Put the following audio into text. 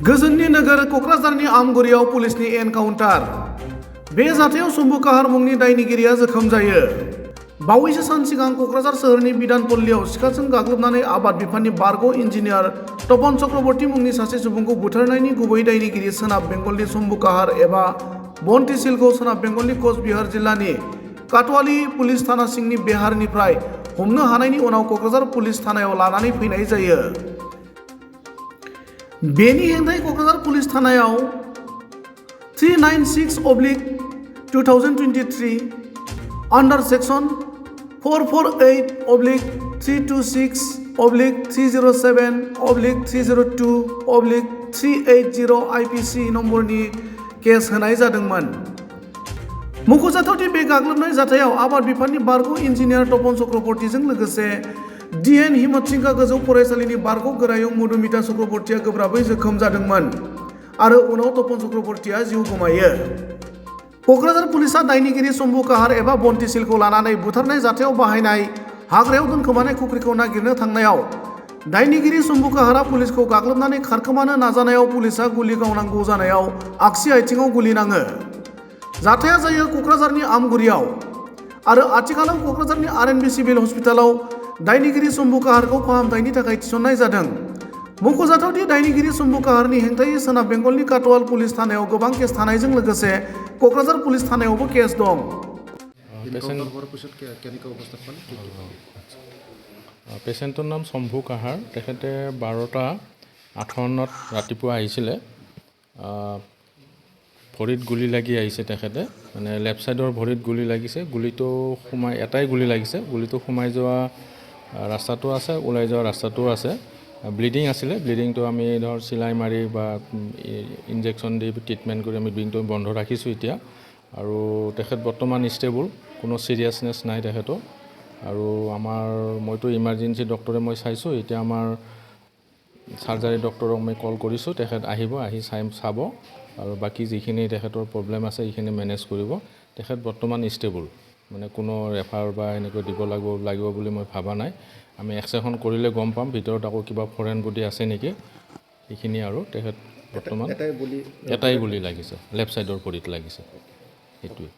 गोजोननि नोगोर क'क्राझारनि आमगुरियाव पुलिसनि एनकाउन्टार। बे जाथायाव शम्भु काहार मुंनि दायनिगिरिया जोखोम जायो। बावैसो सान सिगां क'क्राझार सोहोरनि बिधानपल्लीयाव सिखाजों गाग्लोबनानै आबाद बिफाननि बारग' इन्जिनियार तपन चक्रवर्ती मुंनि सासे सुबुंखौ बुथारनायनि गुबै दायनिगिरि सोनाब बेंगलनि शम्भु काहार एबा बन्टी सिलखौ सोनाब बेंगलनि कचबिहार जिल्लानि काटवाली पुलिस थाना सिंनि बेहारनिफ्राय हमनो हानायनि उनाव क'क्राझार पुलिस थानायाव लानानै फैनाय जायो। बेनि हेंथायै क'क्राझार पुलिस थानायाव 396/2023 आन्डार सेक्सन 448/326/307/302/380 आइपिसि नम्बरनि केस होनाय जादोंमोन। मख'जाथावदि बे गाग्लोबनाय जाथायाव आबाद बिफाननि बारग' इन्जिनियार तपन चक्रवर्तीजों लोगोसे DN हिम्मत सिंह गोजौ फरायसालिनि बारग' गोरायुं मधुमिता चक्रवर्तीया गोब्राबै जोखोम जादोंमोन आरो उनाव तपन चक्रवर्तीया जिउ गोमायो। क'क्राझार पुलिसआ दायनिगिरि शम्भु काहार एबा बन्टी सिलखौ लानानै बुथारनाय जाथायाव बाहायनाय हाग्रायाव दोनखोमानाय खुख्रिखौ नागिरनो थांनायाव दायनिगिरि शम्भु काहारआ पुलिसखौ गाग्लोबनानै खारखोमानो नाजानायाव पुलिसआ गुलि गावनांगौ जानायाव आगसि आथिङाव गुलि नाङो। जाथाया जायो क'क्राझारनि आमगुरियाव आरो आथिखालाव क'क्राझारनि RNB सिभिल हस्पिटालाव दायनिगिरि शम्भु काहारखौ फाहामथायनि थाखाय थिसननाय जादों। मख'जाथावदि दायनिगिरि शम्भु काहारनि हेंथायै सोनाब बेंगलनि काटवाल पुलिस थानायाव गोबां केस थानायजों लोगोसे क'क्राझार पुलिस थानायावबो केस दं। পেচেণ্টৰ নাম শম্ভু কাহাৰ। তেখেতে 12:58 ৰাতিপুৱা আহিছিলে। ভৰিত গুলি লাগি আহিছে তেখেতে, মানে লেফ্ট ছাইডৰ ভৰিত গুলি লাগিছে। গুলিটো সোমাই এটাই গুলি লাগিছে। গুলিটো সোমাই যোৱা ৰাস্তাটো আছে, ওলাই যোৱা ৰাস্তাটোও আছে। ব্লিডিং আছিলে। ব্লিডিংটো আমি ধৰ চিলাই মাৰি বা ইনজেকশ্যন দি ট্ৰিটমেণ্ট কৰি আমি ব্লিডিংটো বন্ধ ৰাখিছোঁ এতিয়া। আৰু তেখেত বৰ্তমান ষ্টেবল, কোনো চিৰিয়াছনেছ নাই তেখেতৰ। আৰু মইতো ইমাৰ্জেঞ্চি ডক্টৰে মই চাইছোঁ। এতিয়া আমাৰ চাৰ্জাৰী ডক্টৰক মই কল কৰিছোঁ, তেখেত আহিব, আহি চাব আৰু বাকী যিখিনি তেখেতৰ প্ৰব্লেম আছে সেইখিনি মেনেজ কৰিব। তেখেত বৰ্তমান ষ্টেবল, মানে কোনো ৰেফাৰ বা এনেকৈ দিব লাগিব বুলি মই ভাবা নাই। আমি এক্সৰেখন কৰিলে গম পাম ভিতৰত আকৌ কিবা ফৰেন বডি আছে নেকি সেইখিনি। আৰু তেখেত বৰ্তমান এটাই গুলি লাগিছে, লেফ্ট ছাইডৰ ভৰিত লাগিছে, সেইটোৱে।